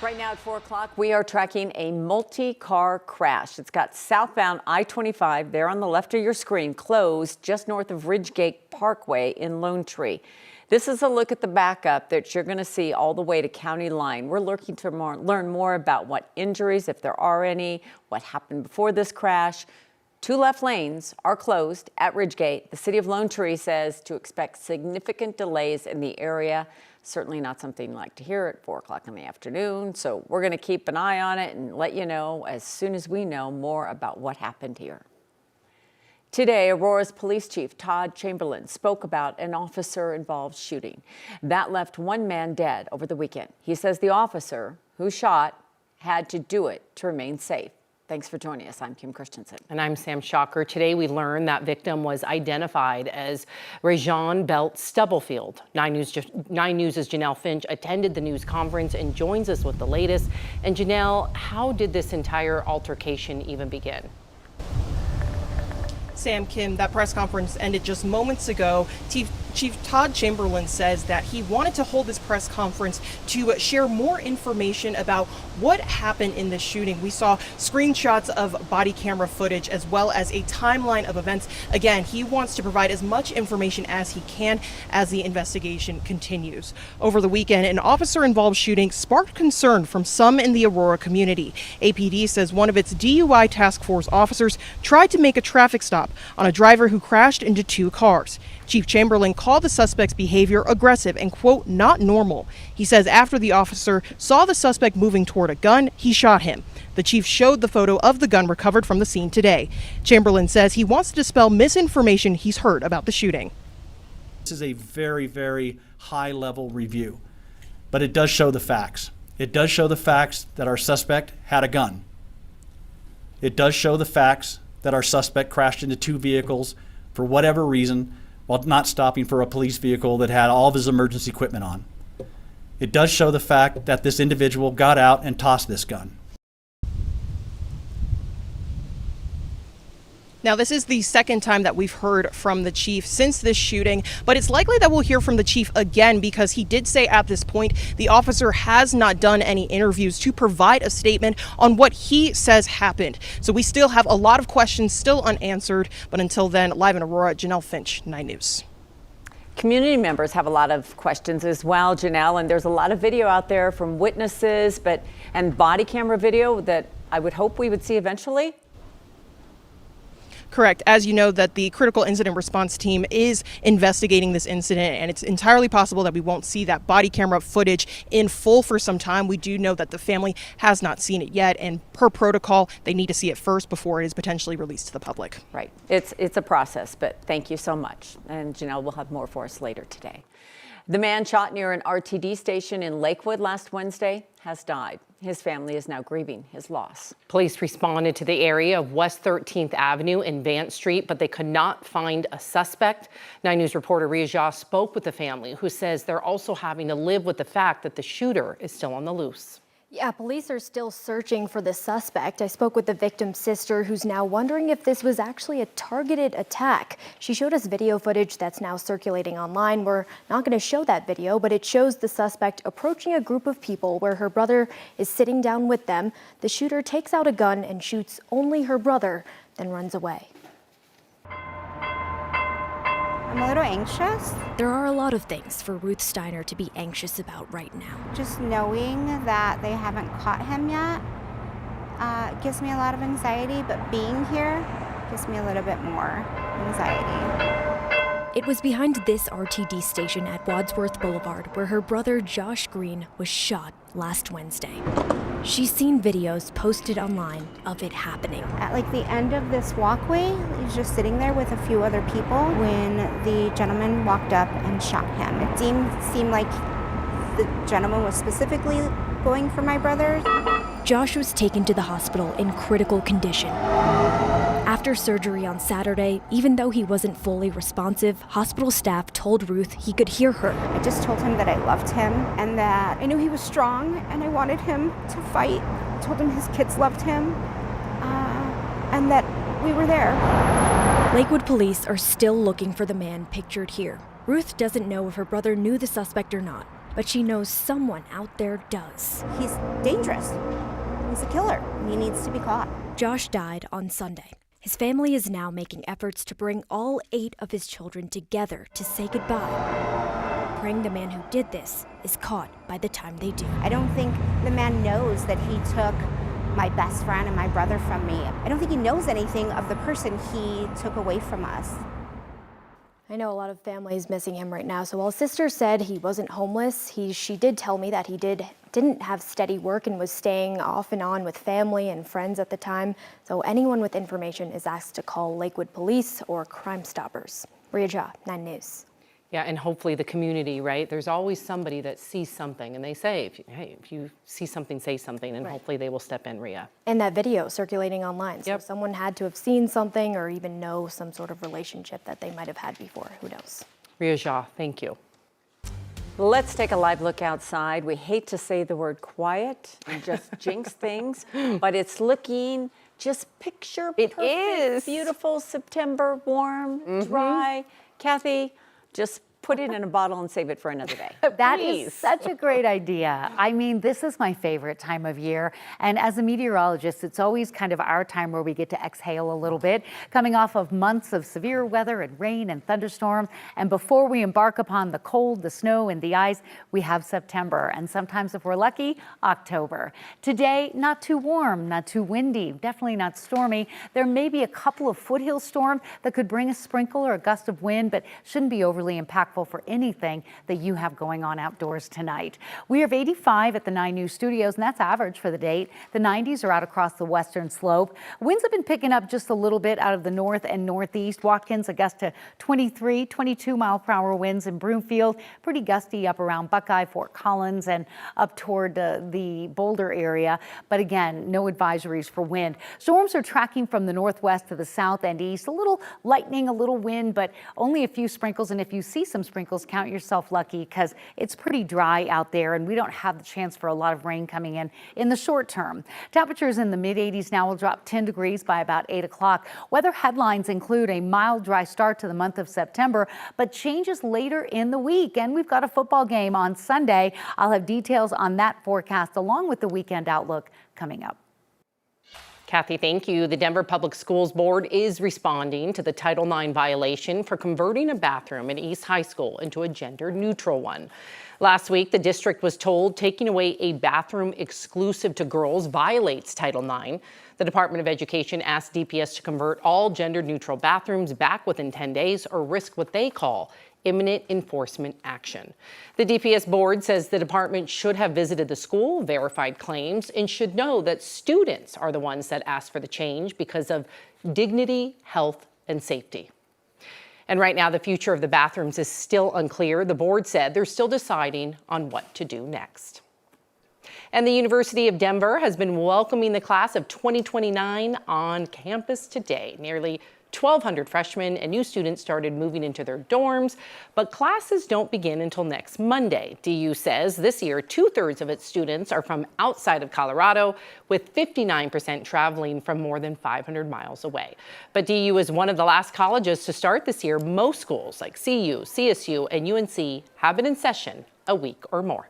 Right now at 4 o'clock, we are tracking a multi-car crash. It's got southbound I-25 there on the left of your screen, closed just north of Ridgegate Parkway in Lone Tree. This is a look at the backup that you're going to see all the way to County Line. We're looking to learn more about what injuries, if there are any, what happened before this crash. 2 left lanes are closed at Ridgegate. The city of Lone Tree says to expect significant delays in the area. Certainly not something you like to hear at 4 o'clock in the afternoon. So we're going to keep an eye on it and let you know as soon as we know more about what happened here. Today, Aurora's police chief, Todd Chamberlain, spoke about an officer-involved shooting that left 1 man dead over the weekend. He says the officer who shot had to do it to remain safe. Thanks for joining us. I'm Kim Christensen. And I'm Sam Shocker. Today we learned that victim was identified as Rajon Belt Stubblefield. 9 News' Janelle Finch attended the news conference and joins us with the latest. And Janelle, how did this entire altercation even begin? Sam, Kim, that press conference ended just moments ago. Chief Todd Chamberlain says that he wanted to hold this press conference to share more information about what happened in the shooting. We saw screenshots of body camera footage as well as a timeline of events. Again, he wants to provide as much information as he can as the investigation continues. Over the weekend, an officer-involved shooting sparked concern from some in the Aurora community. APD says one of its DUI task force officers tried to make a traffic stop on a driver who crashed into 2 cars. Chief Chamberlain called the suspect's behavior aggressive and, quote, not normal. He says after the officer saw the suspect moving toward a gun, he shot him. The chief showed the photo of the gun recovered from the scene today. Chamberlain says he wants to dispel misinformation he's heard about the shooting. This is a very, very high-level review, but it does show the facts. It does show the facts that our suspect had a gun. It does show the facts that our suspect crashed into 2 vehicles for whatever reason, while not stopping for a police vehicle that had all of his emergency equipment on. It does show the fact that this individual got out and tossed this gun. Now, this is the second time that we've heard from the chief since this shooting, but it's likely that we'll hear from the chief again because he did say at this point the officer has not done any interviews to provide a statement on what he says happened. So we still have a lot of questions still unanswered, but until then, live in Aurora, Janelle Finch, 9 News. Community members have a lot of questions as well, Janelle, and there's a lot of video out there from witnesses and body camera video that I would hope we would see eventually. Correct. As you know, that the critical incident response team is investigating this incident, and it's entirely possible that we won't see that body camera footage in full for some time. We do know that the family has not seen it yet, and per protocol, they need to see it first before it is potentially released to the public. Right. It's a process, but thank you so much. And Janelle will have more for us later today. The man shot near an RTD station in Lakewood last Wednesday has died. His family is now grieving his loss. Police responded to the area of West 13th Avenue and Vance Street, but they could not find a suspect. 9 News reporter Ria Jha spoke with the family, who says they're also having to live with the fact that the shooter is still on the loose. Yeah, police are still searching for the suspect. I spoke with the victim's sister, who's now wondering if this was actually a targeted attack. She showed us video footage that's now circulating online. We're not going to show that video, but it shows the suspect approaching a group of people where her brother is sitting down with them. The shooter takes out a gun and shoots only her brother, then runs away. I'm a little anxious. There are a lot of things for Ruth Steiner to be anxious about right now. Just knowing that they haven't caught him yet gives me a lot of anxiety, but being here gives me a little bit more anxiety. It was behind this RTD station at Wadsworth Boulevard where her brother Josh Green was shot last Wednesday. She's seen videos posted online of it happening. At like the end of this walkway, he's just sitting there with a few other people when the gentleman walked up and shot him. It seemed like the gentleman was specifically going for my brother. Josh was taken to the hospital in critical condition. After surgery on Saturday, even though he wasn't fully responsive, hospital staff told Ruth he could hear her. I just told him that I loved him and that I knew he was strong and I wanted him to fight. I told him his kids loved him and that we were there. Lakewood police are still looking for the man pictured here. Ruth doesn't know if her brother knew the suspect or not. but she knows someone out there does. He's dangerous. He's a killer, and he needs to be caught. Josh died on Sunday. His family is now making efforts to bring all 8 of his children together to say goodbye, praying the man who did this is caught by the time they do. I don't think the man knows that he took my best friend and my brother from me. I don't think he knows anything of the person he took away from us. I know a lot of families missing him right now. So while his sister said he wasn't homeless, she did tell me that he didn't have steady work and was staying off and on with family and friends at the time. So anyone with information is asked to call Lakewood Police or Crime Stoppers. Ria Jha, 9 News. Yeah, and hopefully the community, right? There's always somebody that sees something, and they say, if you see something, say something, and hopefully they will step in, Ria. And that video circulating online. Yep. So someone had to have seen something or even know some sort of relationship that they might have had before. Who knows? Ria Jha, thank you. Let's take a live look outside. We hate to say the word quiet and just jinx things, but it's looking just picture perfect. It is. Beautiful September, warm, dry. Kathy, just put it in a bottle and save it for another day. That Please. is such a great idea. I mean, this is my favorite time of year. And as a meteorologist, it's always kind of our time where we get to exhale a little bit, coming off of months of severe weather and rain and thunderstorms. And before we embark upon the cold, the snow, and the ice, we have September. And sometimes, if we're lucky, October. Today, not too warm, not too windy, definitely not stormy. There may be a couple of foothill storms that could bring a sprinkle or a gust of wind, but shouldn't be overly impactful for anything that you have going on outdoors tonight. We have 85 at the 9 News studios, and that's average for the date. The 90s are out across the western slope. Winds have been picking up just a little bit out of the north and northeast. Watkins, a gust to 23, 22 mile-per-hour winds in Broomfield. Pretty gusty up around Buckeye, Fort Collins, and up toward the Boulder area. But again, no advisories for wind. Storms are tracking from the northwest to the south and east. A little lightning, a little wind, but only a few sprinkles. And if you see some sprinkles, count yourself lucky because it's pretty dry out there and we don't have the chance for a lot of rain coming in the short term. Temperatures in the mid-80s now will drop 10 degrees by about 8 o'clock. Weather headlines include a mild, dry start to the month of September, but changes later in the week. And we've got a football game on Sunday. I'll have details on that forecast along with the weekend outlook coming up. Kathy, thank you. The Denver Public Schools Board is responding to the Title IX violation for converting a bathroom in East High School into a gender-neutral one. Last week, the district was told taking away a bathroom exclusive to girls violates Title IX. The Department of Education asked DPS to convert all gender-neutral bathrooms back within 10 days or risk what they call imminent enforcement action. The DPS board says the department should have visited the school, verified claims, and should know that students are the ones that asked for the change because of dignity, health, and safety. And right now, the future of the bathrooms is still unclear. The board said they're still deciding on what to do next. And the University of Denver has been welcoming the class of 2029 on campus today. Nearly 1,200 freshmen and new students started moving into their dorms, but classes don't begin until next Monday. DU says this year, 2/3 of its students are from outside of Colorado, with 59% traveling from more than 500 miles away. But DU is one of the last colleges to start this year. Most schools like CU, CSU, and UNC have been in session a week or more.